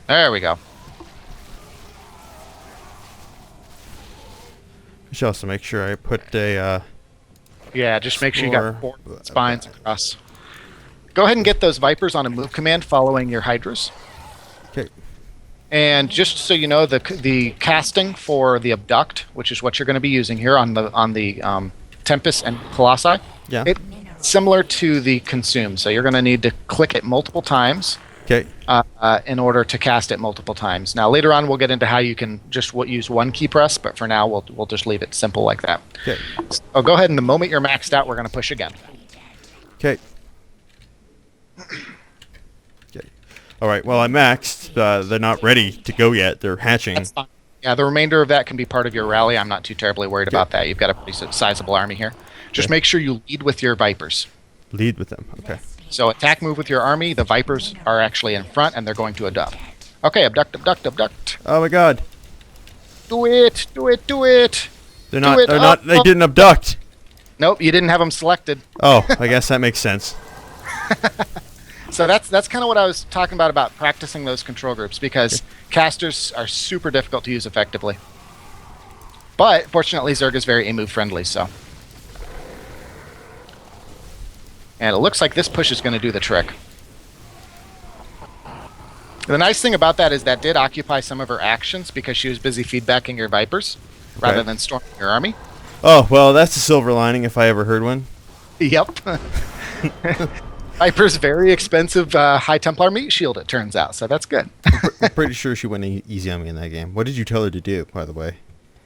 There we go. I should also make sure I put a Yeah, just make sure you got 4 floor- spines across. Go ahead and get those Vipers on a move command following your Hydras. Okay. And just so you know, the casting for the Abduct, which is what you're going to be using here on the Tempest and Colossi, Yeah. it's similar to the Consume. So you're going to need to click it multiple times Okay. in order to cast it multiple times. Now later on, we'll get into how you can just use one key press, but for now, we'll just leave it simple like that. Okay. So go ahead, and the moment you're maxed out, we're going to push again. Okay. Okay. All right. Well, I maxed. They're not ready to go yet. They're hatching. That's fine. Yeah, the remainder of that can be part of your rally. I'm not too terribly worried about that. You've got a pretty sizable army here. Just make sure you lead with your Vipers. Lead with them. Okay. So attack move with your army. The Vipers are actually in front, and they're going to abduct. Okay, abduct, abduct, abduct. Oh my God. Do it, do it, do it. They're Do not. it. They're not. They didn't abduct. Nope, you didn't have them selected. Oh, I guess that makes sense. So that's kind of what I was talking about practicing those control groups, because casters are super difficult to use effectively. But fortunately, Zerg is very A-move friendly, so. And it looks like this push is going to do the trick. The nice thing about that is that did occupy some of her actions because she was busy feedbacking your Vipers rather than storming your army. Oh well, that's a silver lining if I ever heard one. Yep. Viper's very expensive High Templar meat shield, it turns out, so that's good. I'm pretty sure she went easy on me in that game. What did you tell her to do, by the way?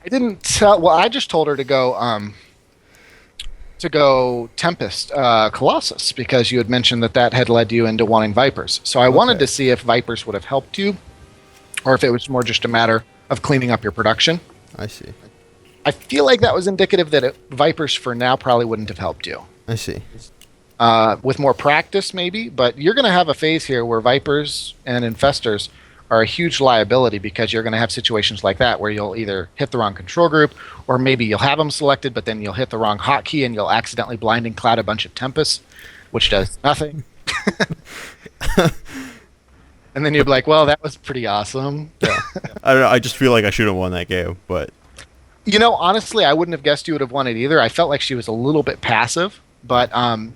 I didn't tell. Well, I just told her to go Tempest Colossus because you had mentioned that had led you into wanting Vipers. So I wanted to see if Vipers would have helped you, or if it was more just a matter of cleaning up your production. I see. I feel like that was indicative that Vipers for now probably wouldn't have helped you. I see. With more practice, maybe, but you're going to have a phase here where Vipers and Infestors are a huge liability because you're going to have situations like that where you'll either hit the wrong control group, or maybe you'll have them selected, but then you'll hit the wrong hotkey and you'll accidentally blinding cloud a bunch of Tempests, which does nothing. And then you'll be like, well, that was pretty awesome. Yeah. I don't know. I just feel like I should have won that game, but You know, honestly, I wouldn't have guessed you would have won it either. I felt like she was a little bit passive, but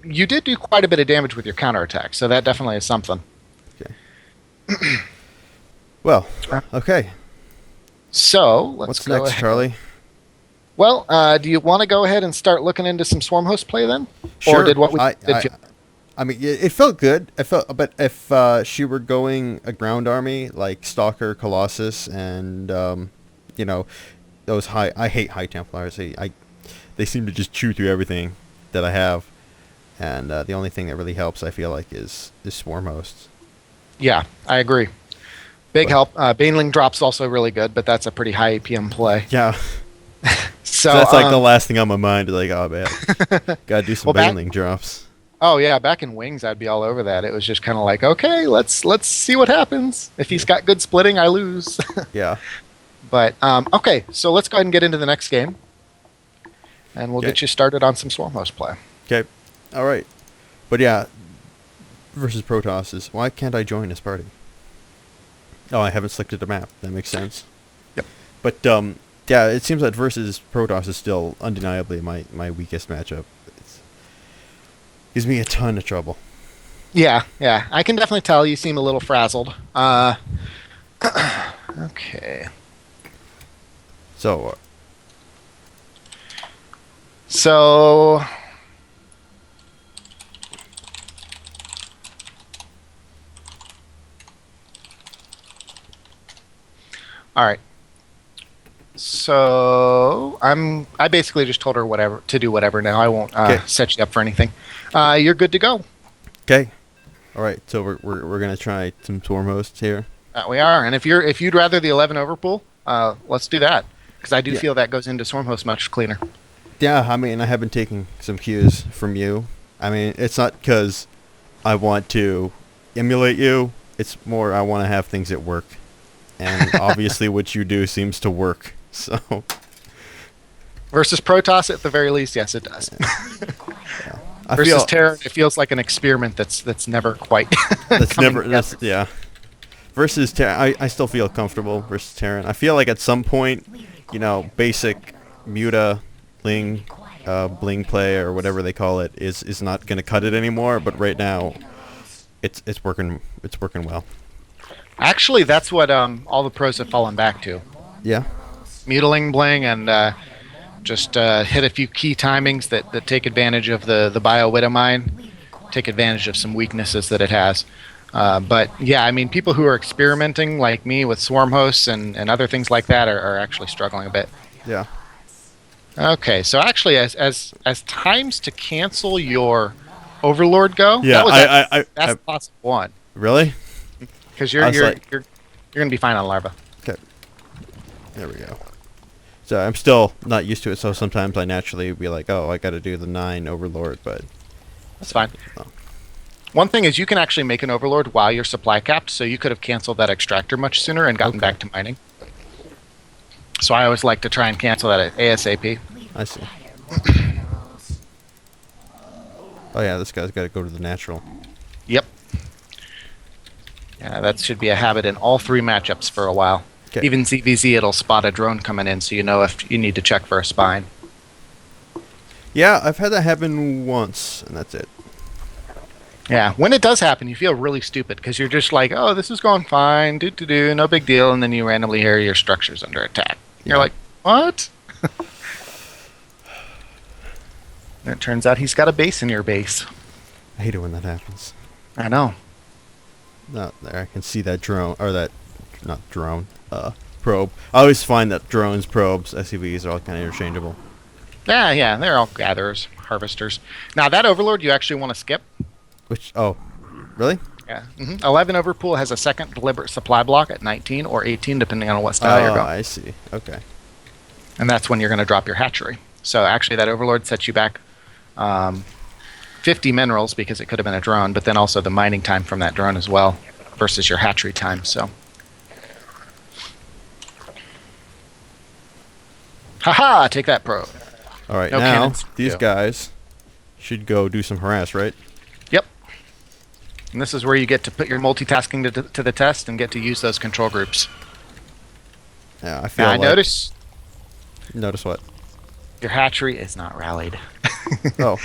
you did do quite a bit of damage with your counterattack, so that definitely is something. okay. Well, okay. So let's What's go next, ahead. Charlie? Well, do you want to go ahead and start looking into some Swarm Host play then? Sure. Or did what we did feel? I mean, it felt good. But if she were going a ground army like Stalker, Colossus, and those I hate High Templars. They seem to just chew through everything that I have, and the only thing that really helps, I feel like, is Swarm Hosts. Yeah, I agree. Big help. Baneling drop's also really good, but that's a pretty high APM play. Yeah. So That's like the last thing on my mind. Like, oh man, gotta do some Well, Baneling drops. Oh yeah, back in Wings, I'd be all over that. It was just kind of like, okay, let's see what happens. If he's got good splitting, I lose. Yeah. But okay, so let's go ahead and get into the next game, and we'll get you started on some Swarm Host play. Okay. All right. But yeah, versus Protoss is why can't I join this party? Oh, I haven't selected a map. That makes sense. Yep. But yeah, it seems that versus Protoss is still undeniably my weakest matchup. It gives me a ton of trouble. Yeah, I can definitely tell you seem a little frazzled. Okay. So. So. All right. So I basically just told her to do whatever now. I won't set you up for anything. You're good to go. Okay. All right. So we're gonna try some Swarm Hosts here. We are, and if you'd rather the 11 overpool, let's do that because I do feel that goes into Swarm Host much cleaner. Yeah, I mean, I have been taking some cues from you. I mean, it's not because I want to emulate you. It's more I want to have things that work. And obviously what you do seems to work. So versus Protoss, at the very least, yes, it does. Yeah. Versus Terran, it feels like an experiment that's never quite. That's never. That's yeah. versus I still feel comfortable versus Terran. I feel like at some point, you know, basic Muta, Ling, Bling play or whatever they call it is not going to cut it anymore. But right now, it's working well. Actually, that's what all the pros have fallen back to. Yeah. Mutiling Bling and just hit a few key timings that take advantage of the Bio Widow Mine, take advantage of some weaknesses that it has. But yeah, I mean, people who are experimenting like me with swarm hosts and other things like that are actually struggling a bit. Yeah. Okay, so actually, as times to cancel your Overlord go, Yeah, that's the possible one. Really? Because you're gonna be fine on Larva. Okay. There we go. So I'm still not used to it, so sometimes I naturally be like, oh, I got to do the 9 Overlord, but That's fine. Oh. One thing is you can actually make an Overlord while you're supply capped, so you could have canceled that extractor much sooner and gotten back to mining. So I always like to try and cancel that at ASAP. I see. Oh yeah, this guy's got to go to the natural. Yep. Yeah, that should be a habit in all 3 matchups for a while. Okay. Even ZVZ, it'll spot a drone coming in, so you know if you need to check for a spine. Yeah, I've had that happen once, and that's it. Yeah, when it does happen, you feel really stupid because you're just like, oh, this is going fine, no big deal, and then you randomly hear your structure's under attack. You're like, what? And it turns out he's got a base in your base. I hate it when that happens. I know. No, there, I can see that drone, or that, not drone, probe. I always find that drones, probes, SCVs are all kind of interchangeable. Yeah, they're all gatherers, harvesters. Now, that Overlord you actually want to skip. Which, oh, really? Yeah. 11 Overpool has a second deliberate supply block at 19 or 18, depending on what style you're going. I see. Okay. And that's when you're going to drop your hatchery. So actually, that Overlord sets you back 50 minerals because it could have been a drone, but then also the mining time from that drone as well versus your hatchery time. So, haha! Take that, probe. All right, No now cannons. these Yeah. guys should go do some harass, right? Yep. And this is where you get to put your multitasking to the test and get to use those control groups. Yeah, I feel Now, I like... notice Notice what? your hatchery is not rallied. Oh.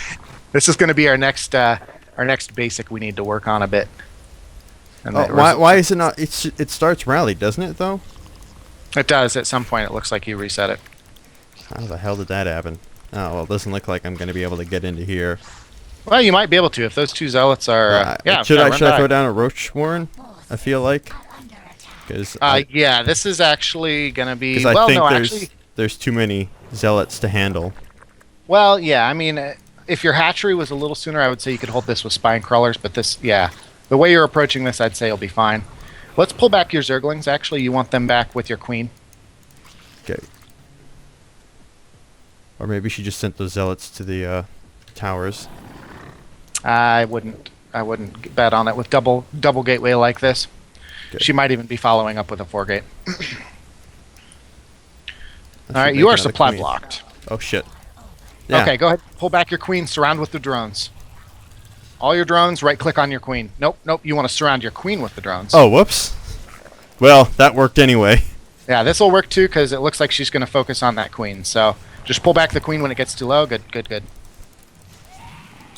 This is going to be our next basic we need to work on a bit. And Oh, why is it not... It starts rally, doesn't it, though? It does. At some point, it looks like you reset it. How the hell did that happen? Oh, well, it doesn't look like I'm going to be able to get into here. Well, you might be able to if those 2 zealots are... Should I run throw by. down a roach warren? I feel like. Because Yeah, this is actually going to be... I Well, think no, there's actually... there's too many zealots to handle. Well, yeah, I mean, if your hatchery was a little sooner, I would say you could hold this with spine crawlers, but this, yeah. The way you're approaching this, I'd say you'll be fine. Let's pull back your Zerglings, actually. You want them back with your queen. Okay. Or maybe she just sent those zealots to the towers. I wouldn't bet on it with double gateway like this. Okay. She might even be following up with a 4-gate. I All should right, make you are another supply queen. blocked. Oh, shit. Yeah. Okay, go ahead. Pull back your queen. Surround with the drones. All your drones, right-click on your queen. Nope. You want to surround your queen with the drones. Oh, whoops. Well, that worked anyway. Yeah, this will work too because it looks like she's going to focus on that queen. So just pull back the queen when it gets too low. Good.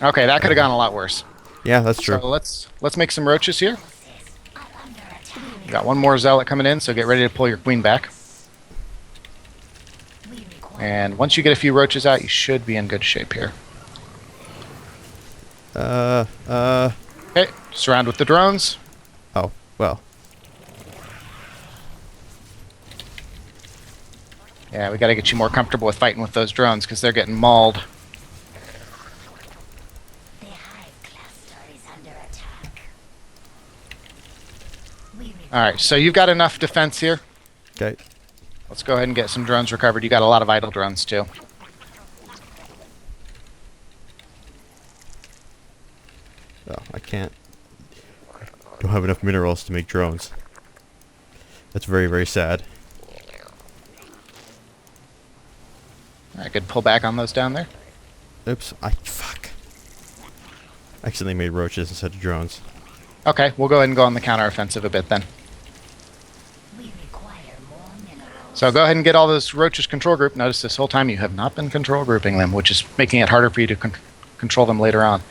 Okay, that could have gone a lot worse. Yeah, that's true. So let's make some roaches here. Got one more zealot coming in, so get ready to pull your queen back. And once you get a few roaches out, you should be in good shape here. Okay, surround with the drones. Oh, well. Yeah, we got to get you more comfortable with fighting with those drones because they're getting mauled. The hive cluster is under attack. All right, so you've got enough defense here. Okay. Let's go ahead and get some drones recovered. You got a lot of idle drones too. Oh, I can't. Don't have enough minerals to make drones. That's very, very sad. All right, good pull back on those down there. Oops. Fuck. I accidentally made roaches instead of drones. Okay, we'll go ahead and go on the counteroffensive a bit then. So go ahead and get all those roaches control group. Notice this whole time you have not been control grouping them, which is making it harder for you to control them later on.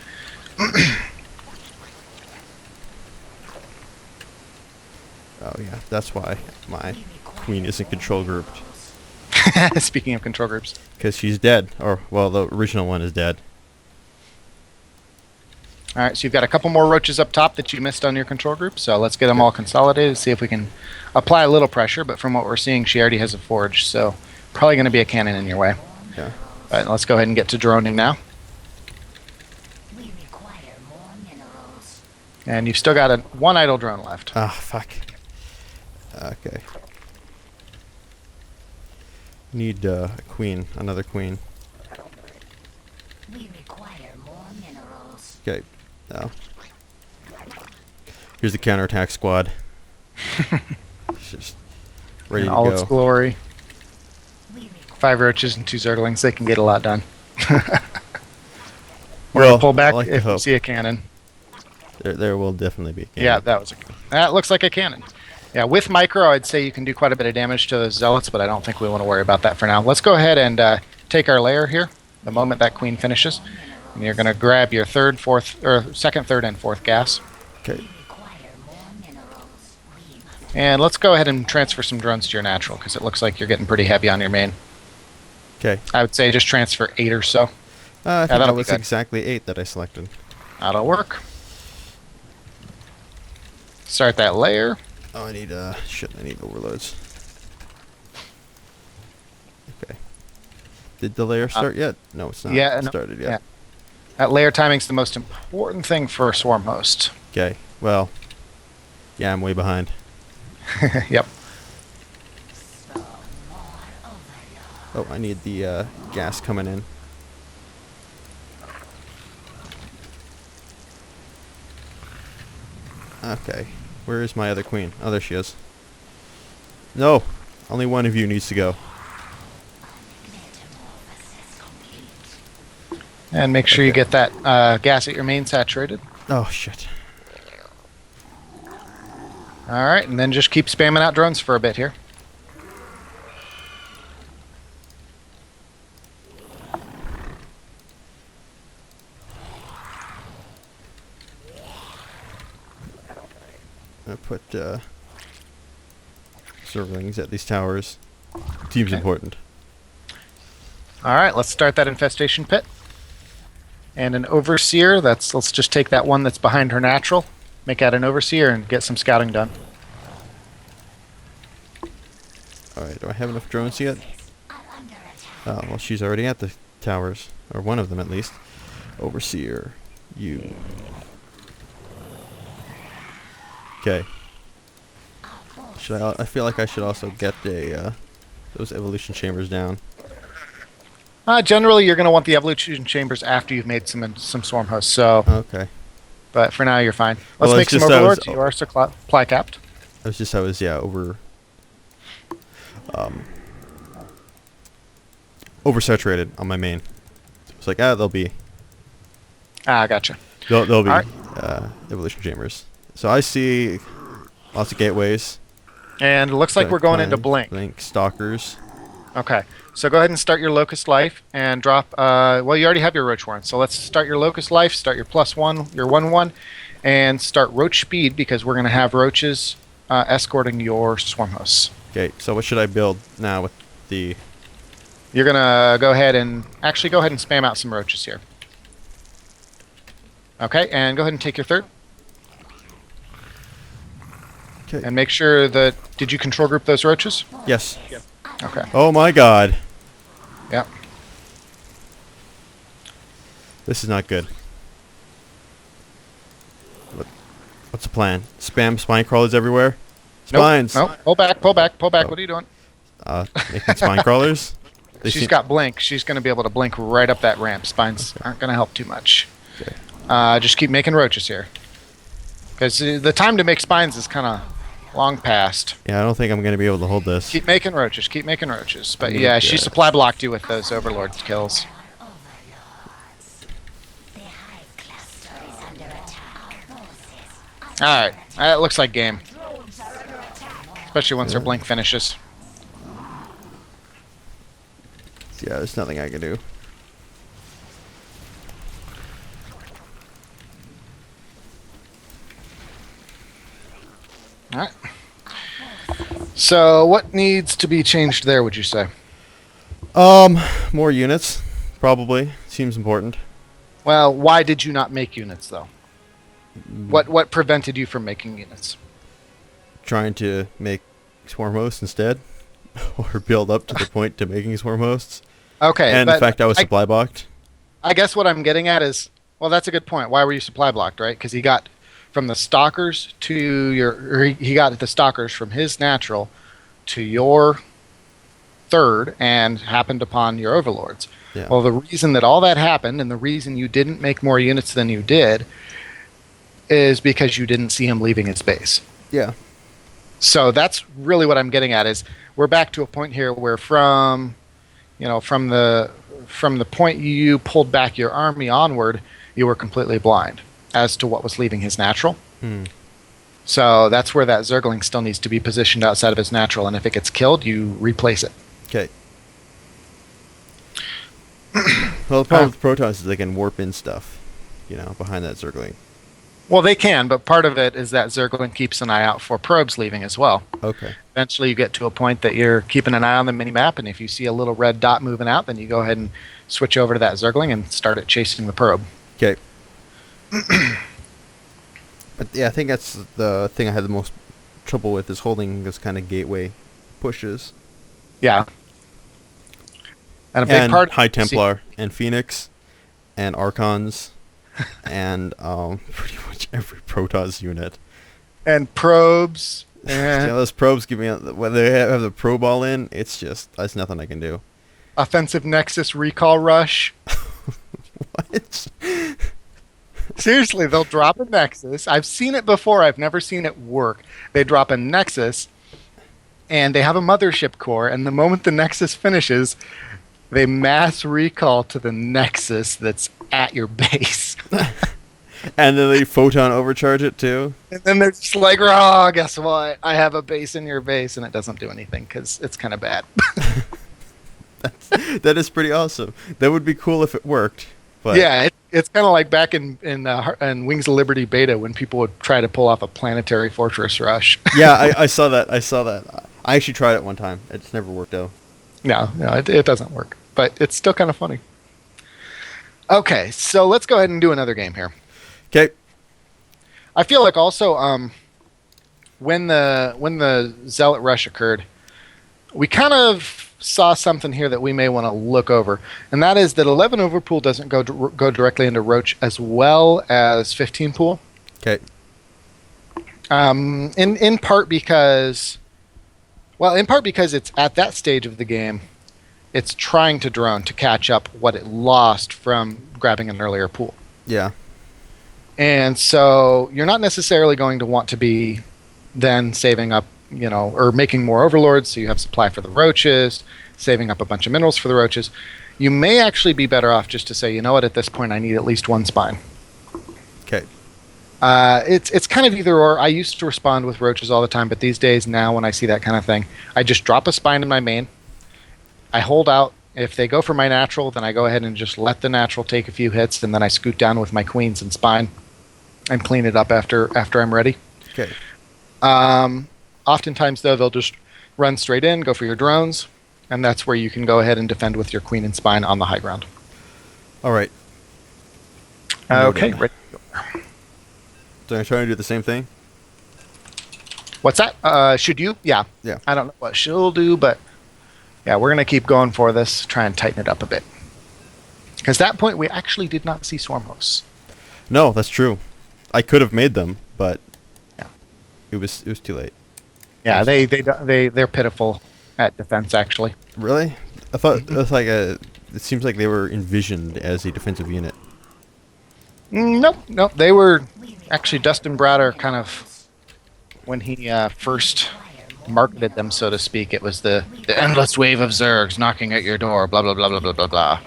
Oh yeah, that's why my queen isn't control grouped. Speaking of control groups. Because she's dead. Or, well, the original one is dead. All right, so you've got a couple more roaches up top that you missed on your control group. So let's get them all consolidated, see if we can apply a little pressure. But from what we're seeing, she already has a forge, so probably going to be a cannon in your way. Yeah. All right, let's go ahead and get to droning now. We require more minerals. And you've still got one idle drone left. Ah, fuck. Okay. Need a queen. Another queen. We require more minerals. Okay. Now. Here's the counterattack squad. It's just ready In to all go. its glory. We require 5 roaches and 2 zerglings. They can get a lot done. We're Well, gonna pull back I like to if we hope. see a cannon. There will definitely be a cannon. Yeah, that looks like a cannon. Yeah, with micro, I'd say you can do quite a bit of damage to those zealots, but I don't think we want to worry about that for now. Let's go ahead and take our layer here. The moment that queen finishes, and you're going to grab your second, third, and fourth gas. Okay. require more minerals. We must And let's go ahead and transfer some drones to your natural, because it looks like you're getting pretty heavy on your main. Okay. I would say just transfer 8 or so. I think that'll that be was good. exactly 8 that I selected. That'll work. Start that layer. Oh, I need shit. I need overloads. Okay. Did the layer start yet? No, it's not yeah, no, started yet. yeah. That layer timing's the most important thing for a swarm host. Okay. Well. Yeah, I'm way behind. Yep. Oh, I need the gas coming in. Okay. Where is my other queen? Oh, there she is. No! Only one of you needs to go. metamorphosis complete. And make sure you Okay. get that gas at your main saturated. Oh, shit. All right, and then just keep spamming out drones for a bit here. I put servings at these towers. Team's Okay. important. All right, let's start that infestation pit. And an overseer, let's just take that one that's behind her natural, make that an overseer, and get some scouting done. Alright, do I have enough drones yet? Are under attack. Oh, well, she's already at the towers. Or one of them, at least. Overseer. You. Okay. Should I feel like I should also get those evolution chambers down. Generally, you're going to want the evolution chambers after you've made some swarm hosts. So, Okay. but for now, you're fine. Let's Well, make it's some just I was- overlords. You are supply capped. I was oversaturated on my main. It's like, they'll be Gotcha. There'll be Alright. evolution chambers. So I see lots of gateways. And it looks like we're going into blink. Blink stalkers. Okay. So go ahead and start your locust life and drop. Well, you already have your roach warren. So let's start your locust life. Start your +1, your 1/1, and start roach speed because we're going to have roaches escorting your swarm hosts. Okay, so what should I build now with the? You're going to go ahead and spam out some roaches here. Okay, and go ahead and take your third. Okay. And make sure that. Did you control group those roaches? Yes. Okay. Oh my God. Yep. This is not good. What's the plan? Spam spine crawlers everywhere. Spines. Nope. Pull back. Pull back. Pull back. Oh. What are you doing? Making spine crawlers. They She's seem- got blink. She's going to be able to blink right up that ramp. Spines aren't going to help too much. Okay. Just keep making roaches here. Because the time to make spines is kind of long past. Yeah, I don't think I'm gonna be able to hold this. Keep making roaches. Keep making roaches. But I'm gonna yeah, do she it. supply blocked you with those overlord kills. Overlords. The hive cluster is under attack. Forces. Alright. That looks like game. Especially once her Yeah. blink finishes. Yeah, there's nothing I can do. All right. So what needs to be changed there, would you say? More units, probably. Seems important. Well, why did you not make units, though? What prevented you from making units? Trying to make swarm hosts instead, or build up to the point to making swarm hosts. Okay, And but the fact I was supply blocked. I guess what I'm getting at is, well, that's a good point. Why were you supply blocked, right? Because he got from the stalkers to your, or he got the stalkers from his natural to your third and happened upon your overlords. Yeah. Well, the reason that all that happened and the reason you didn't make more units than you did is because you didn't see him leaving his base. Yeah. So that's really what I'm getting at is we're back to a point here where from the point you pulled back your army onward, you were completely blind as to what was leaving his natural. So that's where that Zergling still needs to be positioned outside of his natural, and if it gets killed, you replace it. Okay. Well, the problem with protons is they can warp in stuff, behind that Zergling. Well, they can, but part of it is that Zergling keeps an eye out for probes leaving as well. Okay. Eventually, you get to a point that you're keeping an eye on the mini-map, and if you see a little red dot moving out, then you go ahead and switch over to that Zergling and start it chasing the probe. Okay. But yeah, I think that's the thing I had the most trouble with is holding this kind of gateway pushes. Yeah. And a big part High Templar and Phoenix and Archons and pretty much every Protoss unit. And probes. Yeah, those probes give me when they have the probe all in. There's nothing I can do. Offensive Nexus recall rush. What? Seriously, they'll drop a Nexus. I've seen it before. I've never seen it work. They drop a Nexus, and they have a mothership core, and the moment the Nexus finishes, they mass recall to the Nexus that's at your base. And then they photon overcharge it too. And then they're just like, oh, guess what? I have a base in your base, and it doesn't do anything because it's kind of bad. That is pretty awesome. That would be cool if it worked. But yeah, it's kind of like back in Wings of Liberty beta when people would try to pull off a planetary fortress rush. yeah, I saw that. I actually tried it one time. It's never worked out. No, it doesn't work. But it's still kind of funny. Okay, so let's go ahead and do another game here. Okay. I feel like also when the Zealot rush occurred, we kind of saw something here that we may want to look over, and that is that 11 overpool doesn't go directly into Roach as well as 15 pool. Okay. In part because it's at that stage of the game, it's trying to drone to catch up what it lost from grabbing an earlier pool. Yeah. And so you're not necessarily going to want to be then saving up, or making more overlords so you have supply for the roaches, saving up a bunch of minerals for the roaches. You may actually be better off just to say, at this point I need at least one spine. Okay. It's kind of either or. I used to respond with roaches all the time, but these days now when I see that kind of thing, I just drop a spine in my main. I hold out. If they go for my natural, then I go ahead and just let the natural take a few hits, and then I scoot down with my queens and spine and clean it up after I'm ready. Okay. Oftentimes, though, they'll just run straight in, go for your drones, and that's where you can go ahead and defend with your queen and spine on the high ground. All right. Okay. Ready. So I'm trying to do the same thing. What's that? Should you? Yeah. Yeah. I don't know what she'll do, but yeah, we're going to keep going for this, try and tighten it up a bit. Because at that point, we actually did not see swarm hosts. No, that's true. I could have made them, but Yeah. it was too late. Yeah, they're pitiful at defense, actually. Really? I thought it was like it seems like they were envisioned as a defensive unit. Nope. They were actually Dustin Browder kind of, when he first marketed them, so to speak, it was the endless wave of Zergs knocking at your door, blah, blah, blah, blah, blah, blah, blah.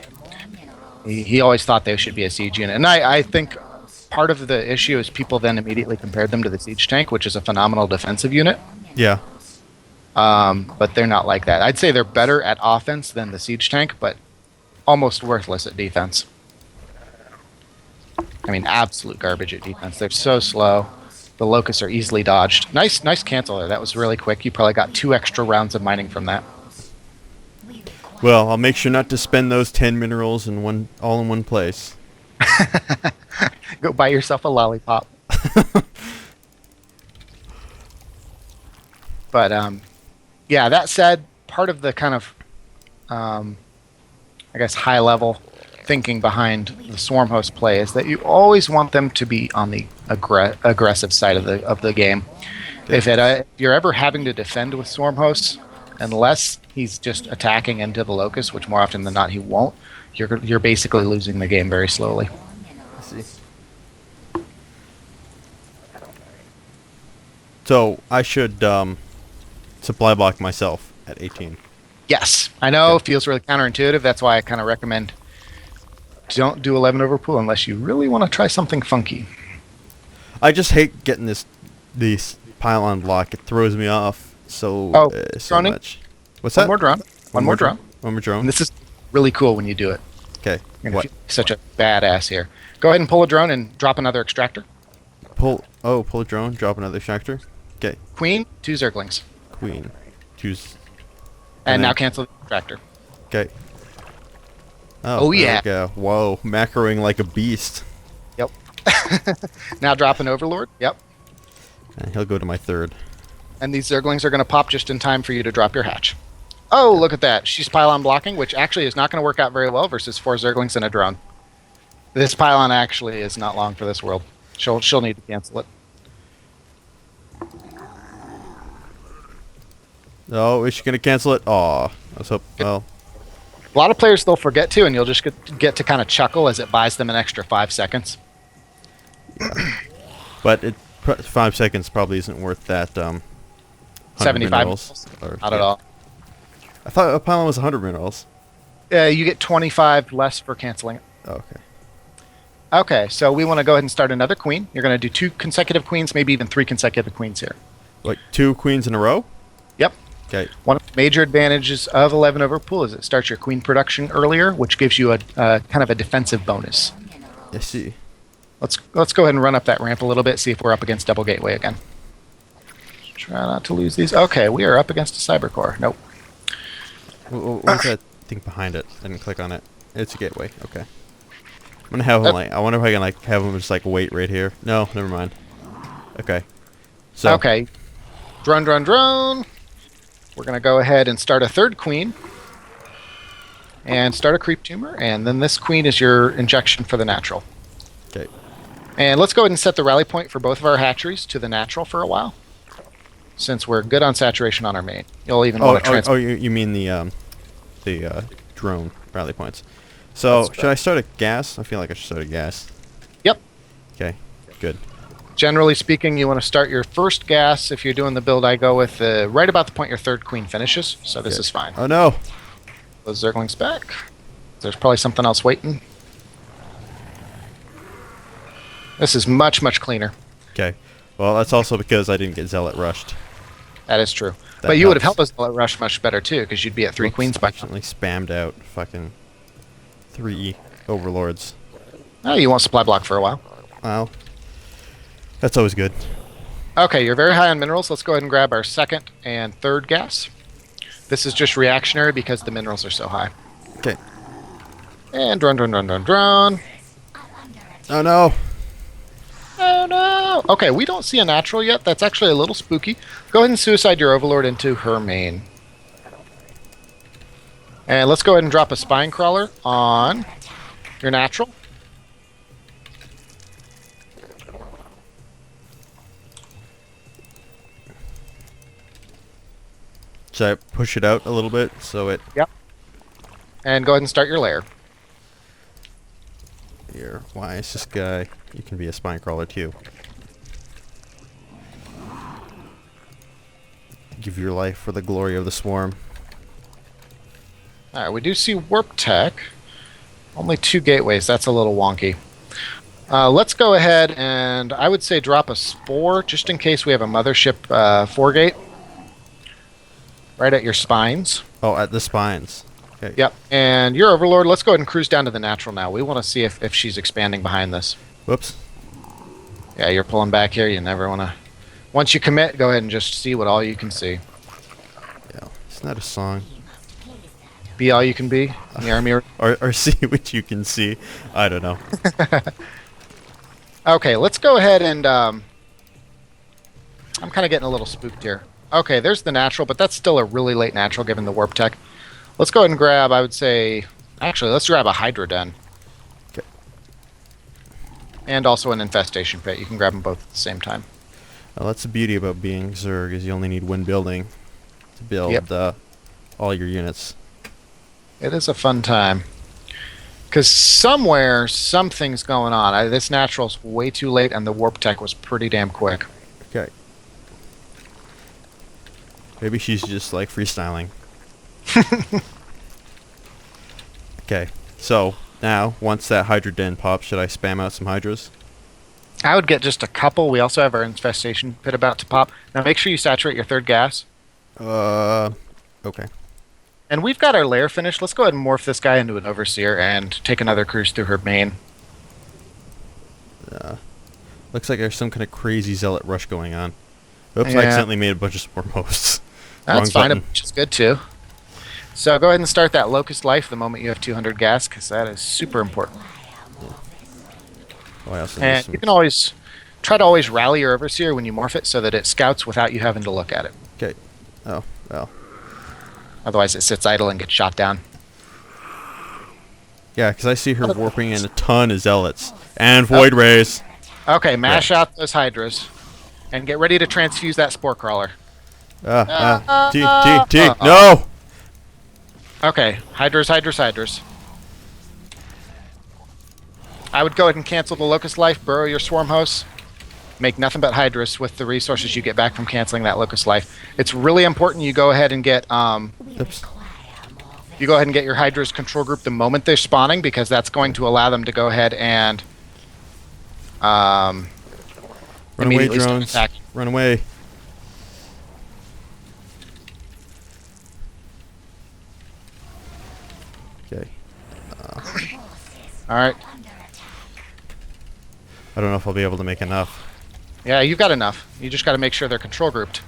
He always thought they should be a siege unit. And I think part of the issue is people then immediately compared them to the siege tank, which is a phenomenal defensive unit. Yeah. But they're not like that. I'd say they're better at offense than the siege tank, but almost worthless at defense. I mean, absolute garbage at defense. They're so slow. The locusts are easily dodged. Nice cancel there. That was really quick. You probably got 2 extra rounds of mining from that. Well, I'll make sure not to spend those 10 minerals all in one place. Go buy yourself a lollipop. But yeah, that said, part of the kind of, I guess, high level thinking behind the swarm host play is that you always want them to be on the aggressive side of the game. If you're ever having to defend with swarm hosts, unless he's just attacking into the locust, which more often than not he won't, you're basically losing the game very slowly. I see. So I should supply block myself at 18. Yes, I know. It feels really counterintuitive. That's why I kind of recommend don't do 11 over pool unless you really want to try something funky. I just hate getting this pylon block. It throws me off so much. What's that? One more drone. One more drone. One more drone. And this is really cool when you do it. Okay. You're gonna feel such a badass here. Go ahead and pull a drone and drop another extractor. Pull a drone, drop another extractor. Okay. Queen, 2 zerglings. Queen. Choose. And now cancel the extractor. Okay. Oh yeah. Go. Whoa, macroing like a beast. Yep. Now drop an overlord. Yep. And he'll go to my 3rd. And these zerglings are going to pop just in time for you to drop your hatch. Oh, look at that. She's pylon blocking, which actually is not going to work out very well versus 4 zerglings and a drone. This pylon actually is not long for this world. She'll need to cancel it. Oh, is she going to cancel it? Aw. Let's hope. Well. A lot of players they'll forget to, and you'll just get to kind of chuckle as it buys them an extra 5 seconds. Yeah. But 5 seconds probably isn't worth that 75 minerals. Not at all. I thought a pylon was 100 minerals. You get 25 less for canceling it. Okay. Okay, so we want to go ahead and start another queen. You're going to do 2 consecutive queens, maybe even 3 consecutive queens here. Like 2 queens in a row? Yep. Okay. One of the major advantages of 11 over pool is it starts your queen production earlier, which gives you a kind of a defensive bonus. I see. Let's go ahead and run up that ramp a little bit, see if we're up against double gateway again. Try not to lose these. Okay, we are up against a cybercore. Nope. What's that thing behind it? I didn't click on it. It's a gateway. Okay. I'm gonna have him I wonder if I can have him just wait right here. No, never mind. Okay. So. Okay. Drone. We're gonna go ahead and start a 3rd queen. And start a creep tumor, and then this queen is your injection for the natural. Okay. And let's go ahead and set the rally point for both of our hatcheries to the natural for a while, since we're good on saturation on our main. You'll even want to transfer. Oh, you mean the drone rally points. So should I start a gas? I feel like I should start a gas. Yep. Okay. Good. Generally speaking, you want to start your first gas if you're doing the build I go with right about the point your 3rd queen finishes. So this is fine. Oh no. Those zerglings back. There's probably something else waiting. This is much cleaner. Okay. Well, that's also because I didn't get Zealot rushed. That is true. That But you would have helps. helped us rush much better too, because you'd be at 3 queens by now. Accidentally spammed out fucking 3 overlords. Oh, you won't supply block for a while. Well, that's always good. Okay, you're very high on minerals. Let's go ahead and grab our 2nd and 3rd gas. This is just reactionary because the minerals are so high. Okay. And drone. Oh no. Oh no! Okay, we don't see a natural yet. That's actually a little spooky. Go ahead and suicide your overlord into her main. And let's go ahead and drop a spine crawler on your natural. Should I push it out a little bit so it... Yep. And go ahead and start your lair. Here, why is this guy... You can be a spine crawler too. Give your life for the glory of the swarm. Alright, we do see warp tech. Only 2 gateways. That's a little wonky. Let's go ahead and I would say drop a spore just in case we have a mothership 4 gate. Right at your spines. Oh, at the spines. Okay. Yep. And your Overlord, let's go ahead and cruise down to the natural now. We want to see if she's expanding behind this. Whoops. Yeah, you're pulling back here. You never want to... Once you commit, go ahead and just see what all you can see. Yeah. It's not a song. Be all you can be in the army. Or see what you can see. I don't know. Okay, let's go ahead and... I'm kind of getting a little spooked here. Okay, there's the natural, but that's still a really late natural given the warp tech. Let's go ahead and grab, I would say... Actually, let's grab a Hydra Den. Okay. And also an Infestation Pit. You can grab them both at the same time. Well, that's the beauty about being Zerg, is you only need one building to build all your units. It is a fun time. Because somewhere, something's going on. This natural's way too late, and the warp tech was pretty damn quick. Okay. Maybe she's just like freestyling. Okay. So, now, once that Hydra Den pops, should I spam out some Hydras? I would get just a couple. We also have our Infestation Pit about to pop. Now make sure you saturate your third gas. Okay. And we've got our lair finished. Let's go ahead and morph this guy into an Overseer and take another cruise through her main. Looks like there's some kind of crazy Zealot rush going on. Oops, Yeah. I accidentally made a bunch of Swarm hosts. That's Wrong fine, button. which is good too. So go ahead and start that Locust Life the moment you have 200 gas, because that is super important. Oh, I also need And some... you can always try to always rally your Overseer when you morph it so that it scouts without you having to look at it. Okay. Oh, well. Otherwise it sits idle and gets shot down. Yeah, because I see her warping in a ton of Zealots. And Void Rays. Okay, mash out those Hydras. And get ready to transfuse that Spore Crawler. No! Okay, Hydras, Hydras, Hydras. I would go ahead and cancel the Locust Life, burrow your Swarm hosts, make nothing but Hydras with the resources you get back from canceling that Locust Life. It's really important you go ahead and get Oops. you go ahead and get your Hydras control group the moment they're spawning, because that's going to allow them to go ahead and Run away, immediately start drones. attacking. Run away. Okay. All right. I don't know if I'll be able to make enough. Yeah, you've got enough. You just got to make sure they're control grouped.